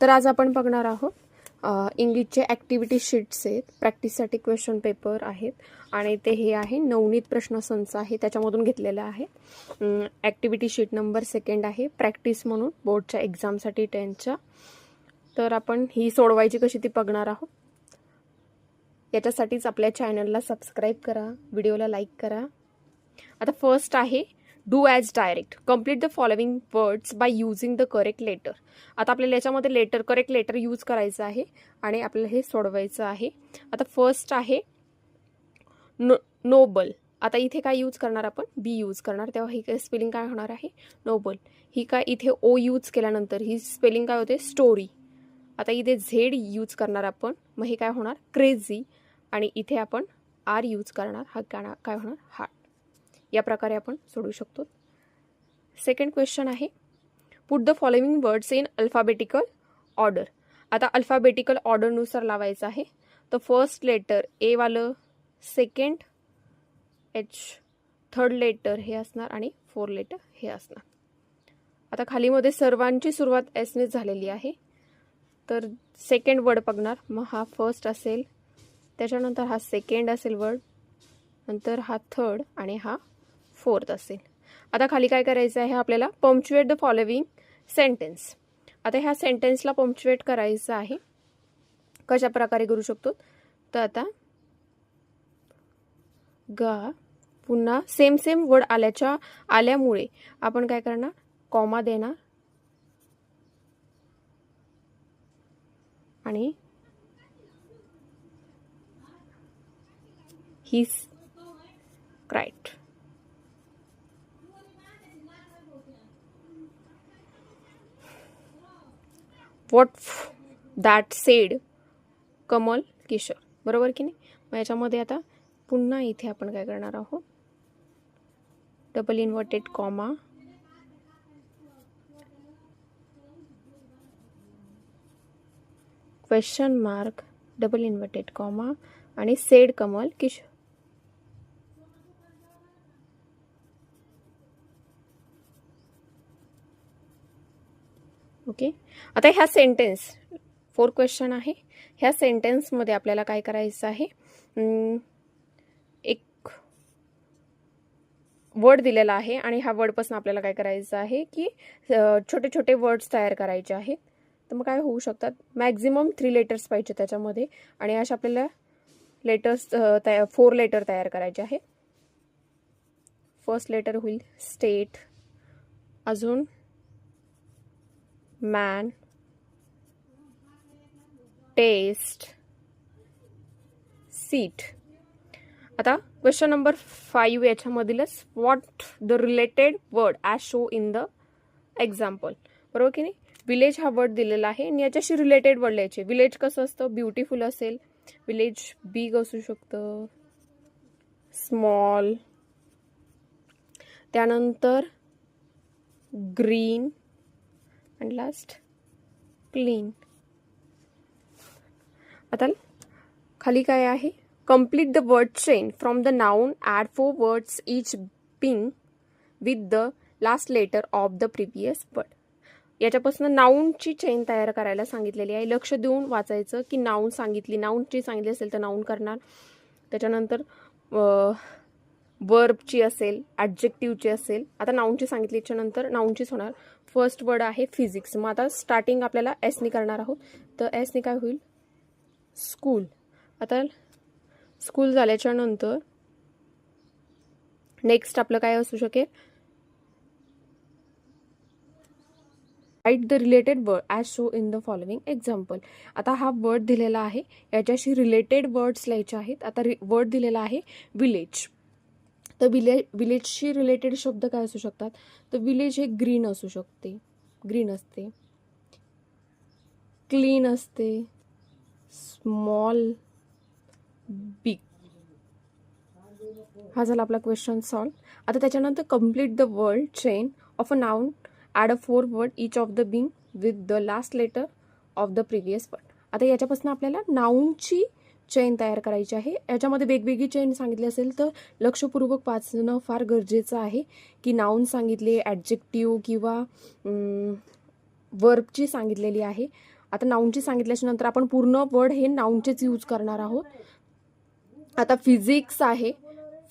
तर आज आपण बघणार आहोत इंग्लिशचे ॲक्टिव्हिटी शीट्स आहेत, प्रॅक्टिससाठी क्वेश्चन पेपर आहेत आणि ते हे आहे नवनीत प्रश्नसंच आहे, त्याच्यामधून घेतलेलं आहे. ॲक्टिव्हिटी शीट नंबर 2 आहे, प्रॅक्टिस म्हणून बोर्डच्या एक्झामसाठी 10च्या. तर आपण ही सोडवायची कशी ती बघणार आहोत. याच्यासाठीच आपल्या चॅनलला सबस्क्राईब करा, व्हिडिओला लाईक करा. आता फर्स्ट आहे do as direct, complete the following words by using the correct letter. आता आपल्याला याच्यामध्ये करेक्ट लेटर यूज करायचं आहे आणि आपल्याला हे सोडवायचं आहे. आता फर्स्ट आहे नोबल. आता इथे काय यूज करणार आपण, बी यूज करणार, तेव्हा ही स्पेलिंग काय होणार आहे नोबल. ही काय इथे ओ यूज केल्यानंतर ही स्पेलिंग काय होते स्टोरी. आता इथे झेड यूज करणार आपण, मग हे काय होणार क्रेझी. आणि इथे आपण आर यूज करणार, हा काय होणार हार्ट. या प्रकारे आपण सोडू शकतो. सेकंड क्वेश्चन आहे put the following words in alphabetical order. आता अल्फाबेटिकल ऑर्डरनुसार लावायचं आहे. तर फर्स्ट लेटर ए वालं, सेकंड एच, थर्ड लेटर हे असणार आणि फोर्थ लेटर हे असणार. आता खालीमध्ये सर्वांची सुरुवात एसनेच झालेली आहे. तर सेकंड वर्ड बघणार, मग हा फर्स्ट असेल, त्याच्यानंतर हा सेकंड असेल वर्ड, नंतर हा थर्ड आणि हा फोर्थ असेल. आता खाली काय करायचं आहे आपल्याला, पंक्च्युएट द फॉलोइंग सेंटेन्स. आता ह्या सेंटेन्सला पंक्च्युएट करायचं आहे. कशा प्रकारे करू शकतो, तर आता गा पुन्हा सेम वर्ड आल्यामुळे आपण काय करणार, कॉमा देणार आणि he's cried. What that said Kamal Kishore, बरोबर की नाही. मग याच्यामध्ये आता पुन्हा इथे आपण काय करणार आहोत, double inverted comma, question mark, double inverted comma आणि सेड कमल किशोर. ओके. आता ह्या सेंटेन्स 4 क्वेश्चन आहे. ह्या सेंटेन्समध्ये आपल्याला काय करायचं आहे, एक वर्ड दिलेला आहे आणि ह्या वर्डपासून आपल्याला काय करायचं आहे की छोटे छोटे वर्ड्स तयार करायचे आहेत. तर मग काय होऊ शकतात, मॅक्झिमम 3 लेटर्स पाहिजे त्याच्यामध्ये आणि अशा आपल्याला लेटर्स 4 लेटर तयार करायचे आहे. फर्स्ट लेटर होईल स्टेट, अजून मॅन, टेस्ट, सीट. आता क्वेश्चन नंबर 5 याच्यामधीलच what the related word as show in the example, बरोबर की नाही. विलेज हा वर्ड दिलेला आहे आणि याच्याशी रिलेटेड वर्ड लिहायचे. विलेज कसं असतं, ब्युटिफुल असेल, विलेज बिग असू शकतं, स्मॉल, त्यानंतर ग्रीन आणि लास्ट क्लीन. आता खाली काय आहे, complete the word chain from the noun, add 4 words each being with the last letter of the previous word. याच्यापासून नाउनची चेन तयार करायला सांगितलेली आहे. लक्ष देऊन वाचायचं की नाउनची सांगितली असेल तर नाउन करणार, त्याच्यानंतर वर्बची असेल, ॲडजेक्टिव्हची असेल. आता नाउनची सांगितलीच्या नंतर नाउनचीच होणार. फर्स्ट वर्ड आहे फिजिक्स, मग आता स्टार्टिंग आपल्याला एसनी करणार आहोत. तर एसनी काय होईल स्कूल. आता स्कूल झाल्याच्या नंतर नेक्स्ट आपलं काय असू शकेल, write the related word as show in the following example. आता हा वर्ड दिलेला आहे, याच्याशी रिलेटेड वर्ड्स लिहायचे आहेत. आता वर्ड दिलेला आहे विलेज, तर विलेजशी रिलेटेड शब्द काय असू शकतात, तर विलेज हे ग्रीन असू शकते, ग्रीन असते, क्लीन असते, स्मॉल, बिग. हा झाला आपला क्वेश्चन सॉल्व. आता त्याच्यानंतर complete the word chain of a noun, add a 4 word each of the being with the last letter of the previous word. आता याच्यापासून आपल्याला नाउनची चेन तयार करायची आहे. याच्यामध्ये वेगवेगळी चेन सांगितली असेल तर लक्षपूर्वक वाचणं फार गरजेचं आहे की नाउन सांगितले, ॲडजेक्टिव्ह किंवा वर्बची सांगितलेली आहे आता नाऊनची सांगितल्याच्या नंतर आपण पूर्ण वर्ड हे नाऊनचेच यूज करणार आहोत. आता फिजिक्स आहे.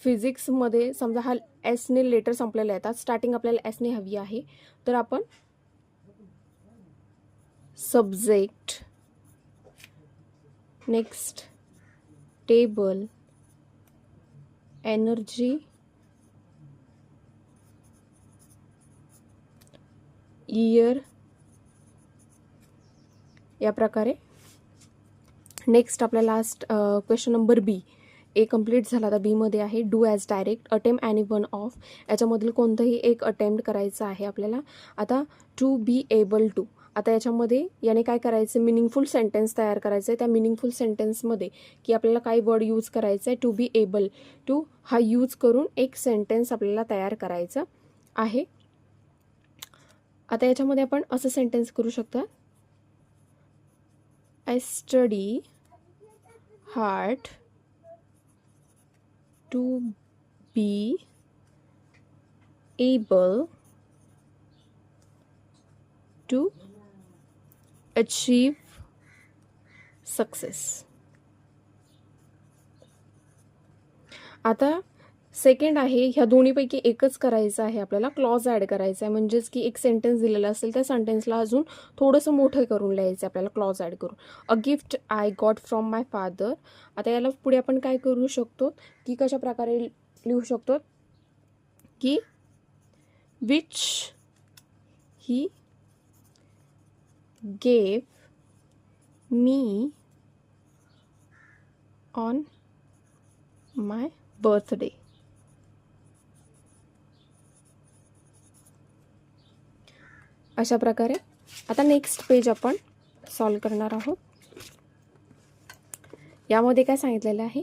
फिजिक्समध्ये समजा हा एसने लेटर संपलेला आहे. आता स्टार्टिंग आपल्याला एसने हवी आहे, तर आपण subject, next table, energy, year, या प्रकारे. नेक्स्ट आपला last question number B. A complete झाला. आता बीमध्ये आहे do as direct, attempt any one of. याच्यामधील कोणतंही एक अटेम्प्ट करायचं आहे आपल्याला. आता टू बी एबल टू. आता याच्यामध्ये याने काय करायचं, मिनिंगफुल सेंटेन्स तयार करायचं आहे. त्या मिनिंगफुल सेंटेन्समध्ये की आपल्याला काय वर्ड यूज करायचं आहे, टू बी एबल टू हा यूज करून एक सेंटेन्स आपल्याला तयार करायचं आहे. आता याच्यामध्ये आपण असं सेंटेन्स करू शकता, I study hard to be able to achieve success. आता सेकंड आहे, ह्या दोन्हीपैकी एकच करायचं आहे आपल्याला. क्लॉज ॲड करायचा आहे, म्हणजेच की एक सेंटेन्स दिलेला असेल त्या सेंटेन्सला अजून थोडंसं मोठं करून लिहायचं आपल्याला क्लॉज ॲड करून. A gift I got from my father. आता याला पुढे आपण काय करू शकतो की कशा प्रकारे लिहू शकतो की which he gave me on my birthday. अशा प्रकारे आता नेक्स्ट पेज आपण सॉल्व करणार आहोत. यामध्ये काय सांगितलेलं आहे,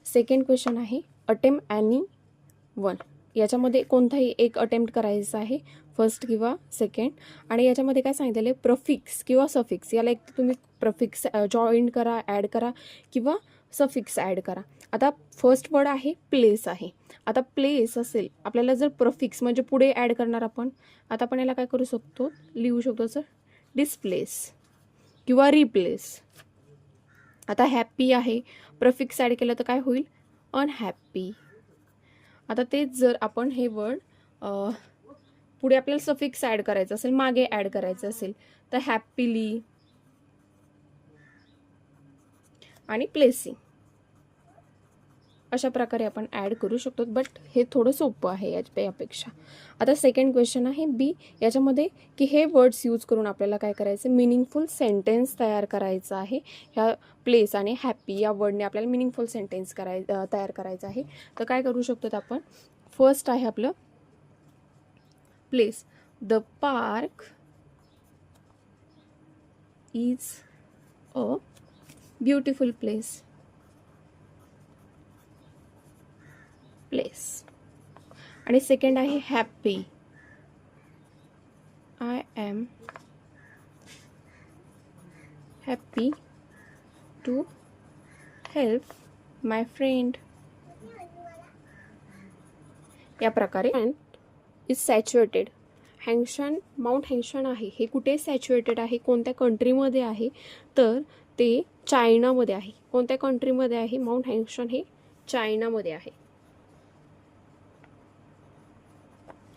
सेकंड क्वेश्चन आहे अटेम्प्ट एनी वन. याच्यामध्ये कोणताही एक अटेम्प्ट करायचा आहे, फर्स्ट किंवा सेकंड. आणि याच्यामध्ये काय सांगितलेलं आहे, प्रफिक्स किंवा सफिक्स. याला एक तुम्ही प्रफिक्स जॉईन करा, ॲड करा किंवा सफिक्स ॲड करा. आता फर्स्ट वर्ड आहे प्लेस आहे. आता प्लेस असेल, आपल्याला जर प्रफिक्स म्हणजे पुढे ॲड करणार आपण. आता आपण याला काय करू शकतो, लिहू शकतो सर डिस्प्लेस किंवा रिप्लेस. आता हॅप्पी आहे, प्रफिक्स ॲड केलं तर काय होईल, अनहॅप्पी. आता तेच जर आपण हे वर्ड पुढे आपल्याला सफिक्स ॲड करायचं असेल, मागे ॲड करायचं असेल, तर हॅप्पीली आणि प्लेसिंग अशा प्रकारे आपण ॲड करू शकतो. बट हे थोडं सोपं आहे यापेक्षा. आता सेकंड क्वेश्चन आहे बी. याच्यामध्ये की हे वर्ड्स यूज करून आपल्याला काय करायचं, मिनिंगफुल सेंटेन्स तयार करायचं आहे. ह्या प्लेस आणि हॅप्पी या वर्डने आपल्याला मिनिंगफुल सेंटेन्स तयार करायचं आहे. तर काय करू शकतो आपण, फर्स्ट आहे आपलं place. The park is a beautiful place. Place. आणि सेकंड आहे happy. I am happy to help my friend. या प्रकारे इज सॅच्युएटेड. हँगशन, माउंट हँगशन आहे, हे कुठे सॅच्युएटेड आहे, कोणत्या कंट्रीमध्ये आहे, तर ते चायनामध्ये आहे. कोणत्या कंट्रीमध्ये आहे, माउंट हँगशन हे चायनामध्ये आहे.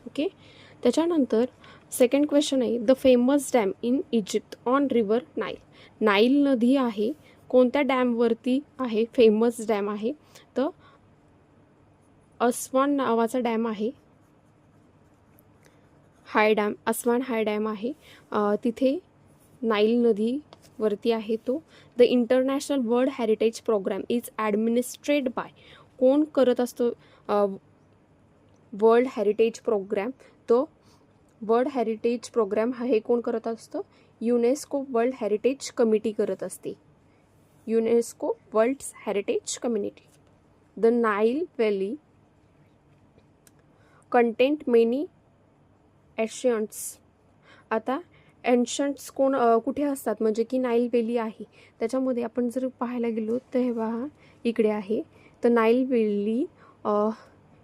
ओके. त्याच्यानंतर सेकंड क्वेश्चन आहे the famous dam in Egypt on river Nile. Nile नदी आहे, कोणत्या डॅमवरती आहे, फेमस डॅम आहे, तर अस्वान नावाचा डॅम आहे. High dam, Aswan high dam आहे, तिथे नाईल नदीवरती आहे तो. The international world heritage program is administered by. कोण करत असतो वर्ल्ड हेरिटेज प्रोग्राम, तो वर्ल्ड हेरिटेज प्रोग्राम हे कोण करत असतं, युनेस्को वर्ल्ड हेरिटेज कमिटी करत असते. UNESCO world heritage community. The Nile valley content many ancients. आता एन्शंट्स कोण कुठे असतात, म्हणजे की नाईल व्हॅली आहे त्याच्यामध्ये आपण जर पाहायला गेलो तर हे पहा इकडे आहे. तर Nile valley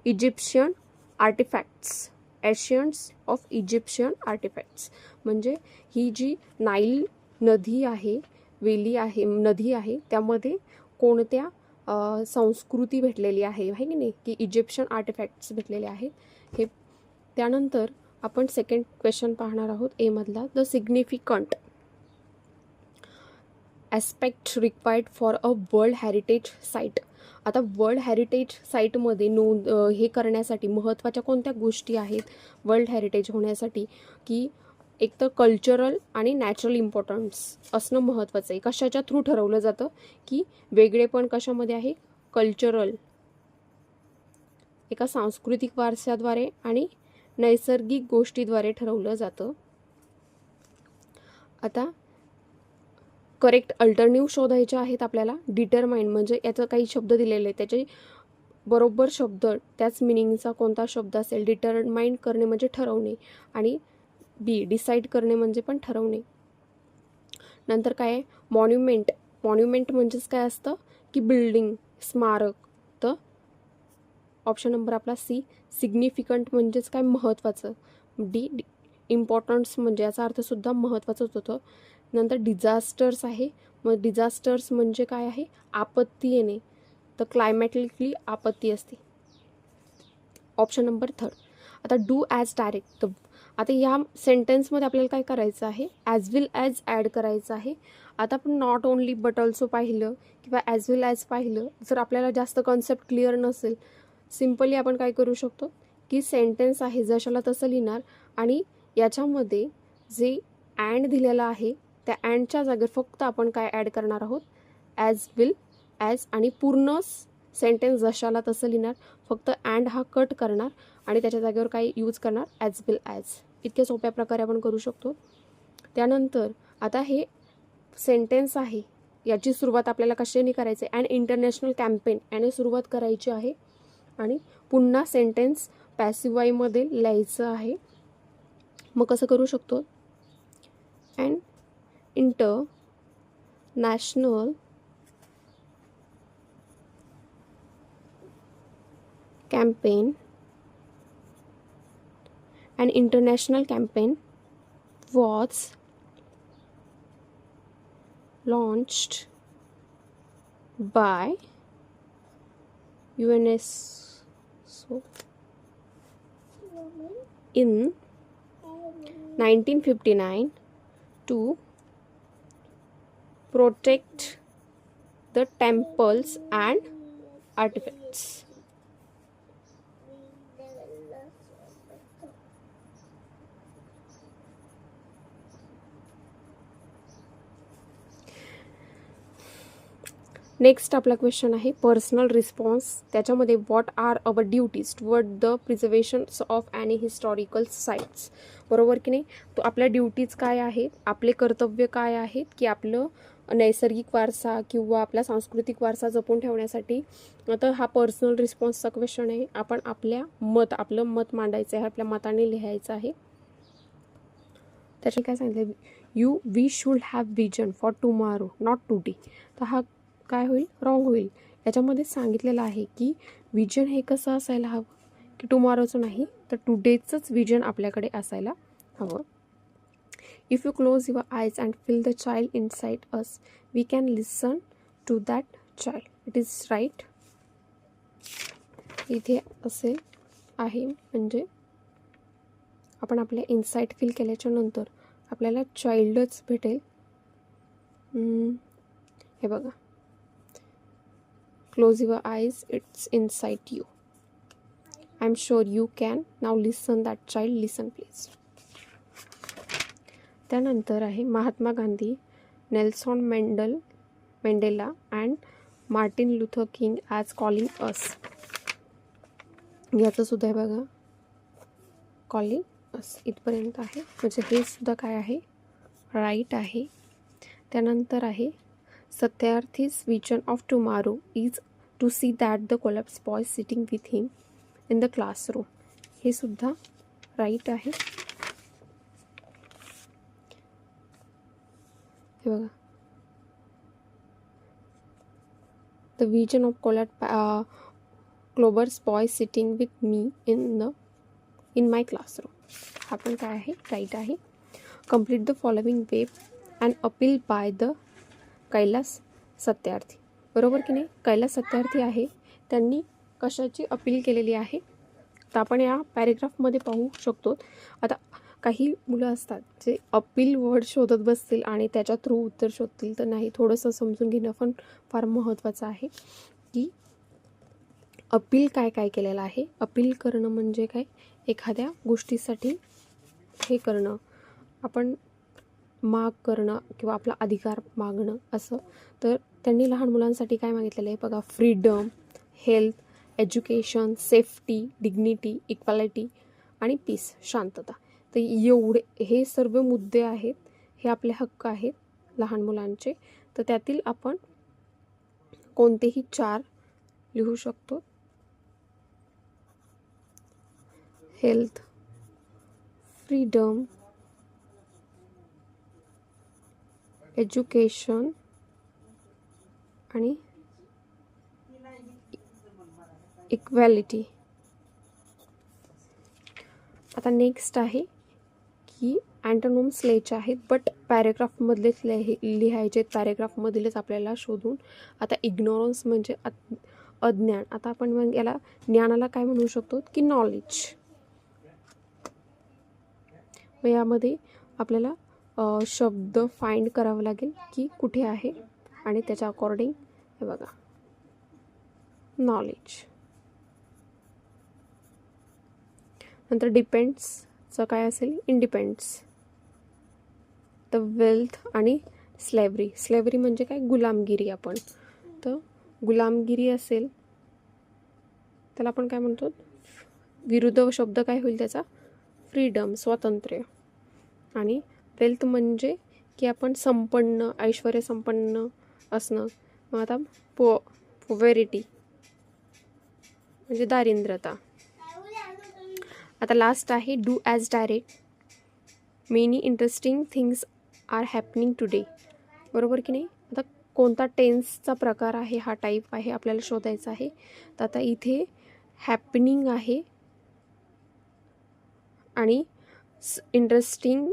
Egyptian artifacts, ancients of Egyptian artifacts. म्हणजे ही जी नाईल नदी आहे, वेली आहे, नदी आहे, त्यामध्ये कोणत्या संस्कृती भेटलेली आहे की नाही, की इजिप्शियन आर्टिफॅक्ट्स भेटलेले आहेत हे. त्यानंतर आपण सेकंड क्वेश्चन पाहणार आहोत ए मधला, the significant aspect required for a world heritage site. आता वर्ल्ड हेरिटेज साईटमध्ये नोंद हे करण्यासाठी महत्त्वाच्या कोणत्या गोष्टी आहेत वर्ल्ड हेरिटेज होण्यासाठी, की एक तर कल्चरल आणि नॅचरल इम्पॉर्टन्स असणं महत्त्वाचं आहे. कशाच्या थ्रू ठरवलं जातं, की वेगळेपण कशामध्ये आहे, कल्चरल एका सांस्कृतिक वारशाद्वारे आणि नैसर्गिक गोष्टीद्वारे ठरवलं जातं. आता करेक्ट अल्टरनेटिव्ह शोधायचे आहेत आपल्याला. डिटरमाइन म्हणजे याचं काही शब्द दिलेले आहेत, त्याचे बरोबर शब्द त्याच मिनिंगचा कोणता शब्द असेल. डिटरमाइन करणे म्हणजे ठरवणे, आणि बी डिसाईड करणे म्हणजे पण ठरवणे. नंतर काय आहे, मॉन्युमेंट. मॉन्युमेंट म्हणजेच काय असतं, की बिल्डिंग, स्मारक. तर ऑप्शन नंबर आपला सी सिग्निफिकंट म्हणजेच काय, महत्त्वाचं. डी इम्पॉर्टन्स म्हणजे याचा अर्थसुद्धा महत्त्वाचंच होतं. नंतर डिझास्टर्स आहे, मग डिझास्टर्स म्हणजे काय आहे, आपत्ती येणे. तर क्लायमॅटिकली आपत्ती असते. Option number third. आता डू ॲज डायरेक्ट. तर आता या सेंटेन्समध्ये आपल्याला काय करायचं आहे, ॲज विल ॲज ॲड करायचं आहे. आता आपण नॉट ओनली बट ऑल्सो पाहिलं किंवा ॲज विल ॲज पाहिलं, जर आपल्याला जास्त कॉन्सेप्ट क्लिअर नसेल, सिम्पली आपण काय करू शकतो, की सेंटेन्स आहे जशाला तसं लिहिणार, आणि याच्यामध्ये जे अँड दिलेलं आहे त्या अँडच्या जागेवर फक्त आपण काय ॲड करणार आहोत, ॲज विल ॲज, आणि पूर्ण सेंटेन्स जशाला तसं लिहिणार, फक्त अँड हा कट करणार आणि त्याच्या जागेवर काय यूज करणार, ॲज विल ॲज. इतक्या सोप्या प्रकारे आपण करू शकतो. त्यानंतर आता हे सेंटेन्स आहे, याची सुरुवात आपल्याला कशाने करायची, अँड इंटरनॅशनल कॅम्पेन याने सुरुवात करायची आहे, आणि पुन्हा सेंटेन्स पॅसिव्ह वाईमध्ये लिहायचं आहे. मग कसं करू शकतो, and international campaign, an international campaign was launched by UNESCO in 1959 to protect the temples and artifacts. Next आपला क्वेश्चन आहे पर्सनल रिस्पॉन्स. त्याच्यामध्ये what are our duties toward the preservations of any historical sites. बरोबर की नाही. तो आपल्या duties काय आहेत, आपले कर्तव्य काय आहेत, की आपलं नैसर्गिक वारसा किंवा आपला सांस्कृतिक वारसा जपून ठेवण्यासाठी. आता हा पर्सनल रिस्पॉन्सचा क्वेश्चन आहे. आपण आपलं मत मांडायचं आहे, आपल्या मताने लिहायचं आहे. त्याच्यात काय सांगितलं, we should have vision for tomorrow not today. तर हा काय होईल, रॉंग होईल. याच्यामध्ये सांगितलेलं आहे की विजन हे कसं असायला हवं, की टुमॉरोचं नाही, तर टुडेचंच विजन आपल्याकडे असायला हवं. If you close your eyes and feel the child inside us, we can listen to that child. It is right. इथे असे आहे, म्हणजे आपण आपल्या इनसाइट फील केल्याच्या नंतर आपल्याला चाइल्डच भेटेल. हे बघा, close your eyes, it's inside you. I'm sure you can. Now listen that child, listen please. त्यानंतर आहे Mahatma Gandhi, Nelson Mandela and Martin Luther king as calling us. याचं सुद्धा आहे बघा, कॉलिंग अस इथपर्यंत आहे, म्हणजे हे सुद्धा काय आहे, राईट आहे. त्यानंतर आहे Satyarthi's vision of tomorrow is to see that the collapse boy sitting with him in the classroom. हे सुद्धा राईट आहे. हे बघा, the vision of collapse boy sitting with me in my classroom. हा पण काय आहे, राईट आहे. Complete the following web and appeal by the Kailash Satyarthi. बरोबर की नाही. कैलास सत्यार्थी आहे, त्यांनी कशाची अपील केलेली आहे तर आपण या पॅरेग्राफमध्ये पाहू शकतो. आता काही मुलं असतात जे अपील वर्ड शोधत बसतील आणि त्याच्या थ्रू उत्तर शोधतील, तर नाही, थोडंसं समजून घेणं पण फार महत्त्वाचं आहे की अपील काय काय केलेलं आहे. अपील करणं म्हणजे काय, एखाद्या गोष्टीसाठी हे करणं, आपण माग करणं किंवा आपला अधिकार मागणं असं. तर त्यांनी लहान मुलांसाठी काय मागितलेलं आहे बघा, freedom, health, education, safety, dignity, equality आणि पीस, शांतता. तर एवढे हे सर्व मुद्दे आहेत, हे आपले हक्क आहेत लहान मुलांचे. तर त्यातील आपण कोणतेही 4 लिहू शकतो. हेल्थ, फ्रीडम, एज्युकेशन आणि इक्वॅलिटी. आता नेक्स्ट आहे की अँटोनिम्स लिहायचे आहेत, बट पॅरेग्राफमधलेच लिहायचे, पॅरेग्राफमधलेच आपल्याला शोधून. आता इग्नोरन्स म्हणजे अज्ञान. आता आपण मग याला ज्ञानाला काय म्हणू शकतो की नॉलेज. मग यामध्ये आपल्याला शब्द फाइंड करावा लागेल की कुठे आहे आणि त्याच्या अकॉर्डिंग हे बघा, नॉलेज. नंतर डिपेंड्सचं काय असेल, इंडिपेंड्स. तर वेल्थ आणि स्लेव्हरी. स्लेव्हरी म्हणजे काय, गुलामगिरी. आपण तर गुलामगिरी असेल त्याला आपण काय म्हणतो, विरुद्ध शब्द काय होईल त्याचा, फ्रीडम, स्वातंत्र्य. आणि वेल्थ म्हणजे की आपण संपन्न, ऐश्वर्य संपन्न असणं. मग आता पॉवर्टी म्हणजे दारिद्र्यता. आता लास्ट आहे do as direct. Many interesting things are happening today. बरोबर की नाही. आता कोणता टेन्सचा प्रकार आहे, हा टाईप आहे आपल्याला शोधायचा आहे. तर आता इथे हॅपनिंग आहे आणि interesting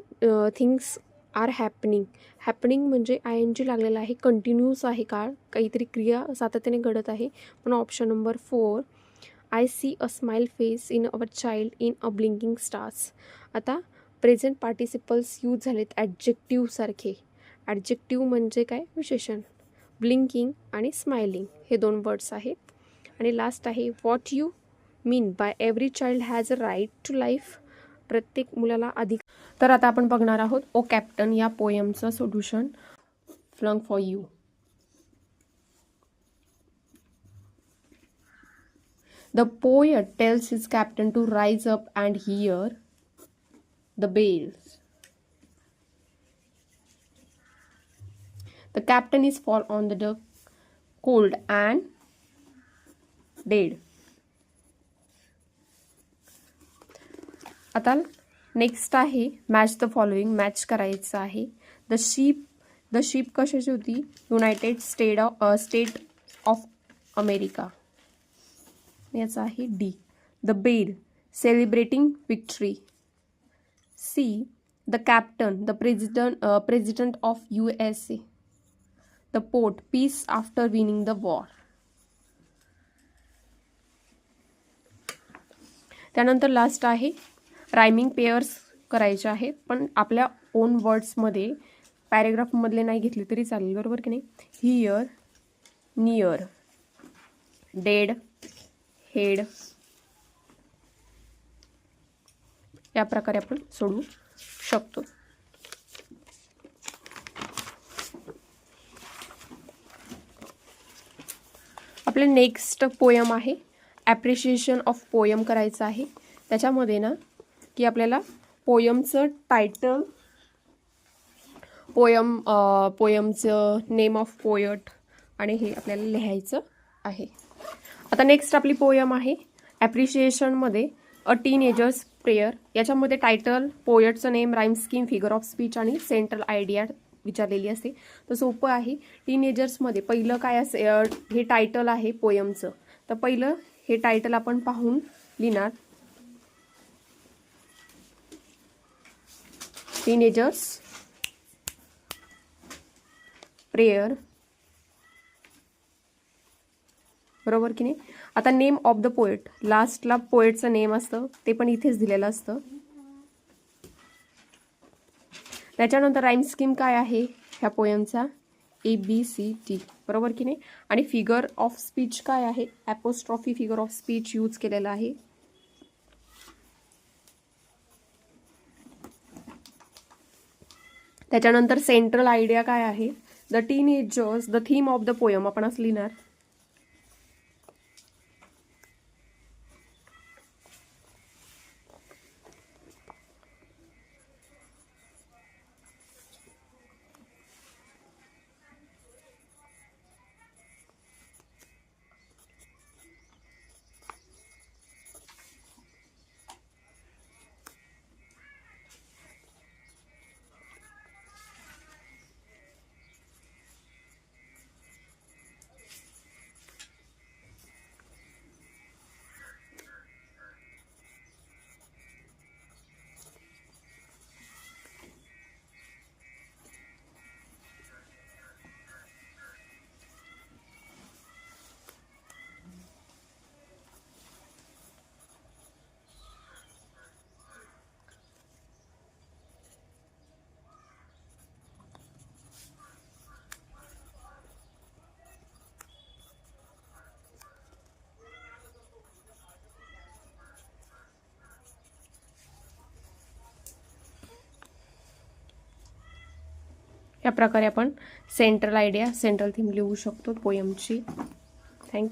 things are happening. Happening म्हणजे ING लागलेला आहे, कंटिन्यूस आहे, काळ काहीतरी क्रिया सातत्याने घडत आहे. पण option number 4, I see a smile face in our child in a blinking stars. आता प्रेझेंट पार्टिसिपल्स यूज झालेत ॲडजेक्टिव्ह सारखे. ॲडजेक्टिव्ह म्हणजे काय, विशेषण. ब्लिंकिंग आणि स्माइलिंग हे 2 वर्ड्स आहेत. आणि लास्ट आहे what you mean by every child has a right to life. प्रत्येक मुलाला अधिकार. तर आता आपण बघणार आहोत ओ कॅप्टन या पोयमचं solution flung for you. The poet tells his captain to rise up and hear the bells. The captain is fall on the deck, cold and dead. आता नेक्स्ट आहे मॅच द फॉलोइंग. मॅच करायचं आहे. The ship कशाची होती, United state of America. याचा आहे D. The bell celebrating victory. See the captain the president of USA. The port peace after winning the war. त्यानंतर last आहे rhyming pairs करायचे आहेत, पण आपल्या ओन वर्ड्समध्ये, पॅरेग्राफमधले नाही घेतले तरी चालेल. बरोबर की नाही. हिअर, नियर, डेड, हेड, या प्रकारे आपण सोडवू शकतो. आपले नेक्स्ट पोयम आहे ॲप्रिशिएशन ऑफ पोयम करायचं आहे. त्याच्यामध्ये ना की आपल्याला पोयमचं टायटल, पोयमचं नेम ऑफ पोयट आणि हे आपल्याला लिहायचं आहे. आता नेक्स्ट आपली पोयम आहे ॲप्रिशिएशनमध्ये अ टीनएजर्स प्रेयर. याच्यामध्ये टायटल, पोयटचं name, rhyme scheme, figure of speech आणि सेंट्रल आयडिया विचारलेली असते. तर सोपं आहे. टीनएजर्समध्ये पहिलं काय असेल, हे टायटल आहे पोयमचं. तर पहिलं हे टायटल आपण पाहून लिहिणार. टीनएजर्स प्रेयर, बरोबर की नाही. आता नेम ऑफ द पोएट, लास्टला पोएटचं नेम असतं ते पण इथेच दिलेलं असतं. त्याच्यानंतर राईम स्कीम काय आहे ह्या पोयमचा, ABCD, बरोबर की नाही. आणि फिगर ऑफ स्पीच काय आहे, ॲपोस्ट्रॉफी फिगर ऑफ स्पीच यूज केलेला आहे. त्याच्यानंतर सेंट्रल आयडिया काय आहे, the teenagers, the theme of the poem आपण असं लिहिणार. या प्रकारे आपण सेंट्रल आयडिया, सेंट्रल थीम लिहू शकतो पोयमची. थँक्यू.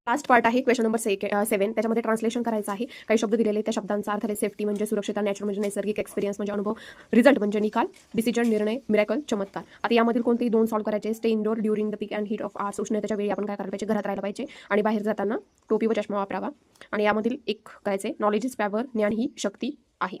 लास्ट पार्ट आहे क्वेश्चन नंबर 7. त्याच्यामध्ये ट्रान्सलेशन करायचं आहे. काही शब्द दिलेले, त्या शब्दांचा अर्थ आहे. सेफ्टी म्हणजे सुरक्षितता, नॅचरल म्हणजे नैसर्गिक, एक्सपिरियन्स म्हणजे अनुभव, रिझल्ट म्हणजे निकाल, डिसिजन निर्णय, मिरॅकल चमत्कार. आता यामधील कोणतेही 2 सॉल्व्ह करायचे. Stay indoor during the peak and heat of hours, उष्णतेच्या वेळी आपण काय करायला पाहिजे, घरात राहायला पाहिजे आणि बाहेर जाताना टोपी व चष्मा वापरावा. आणि यामधील एक करायचे, नॉलेज इज पॉवर, ज्ञान ही शक्ती आहे.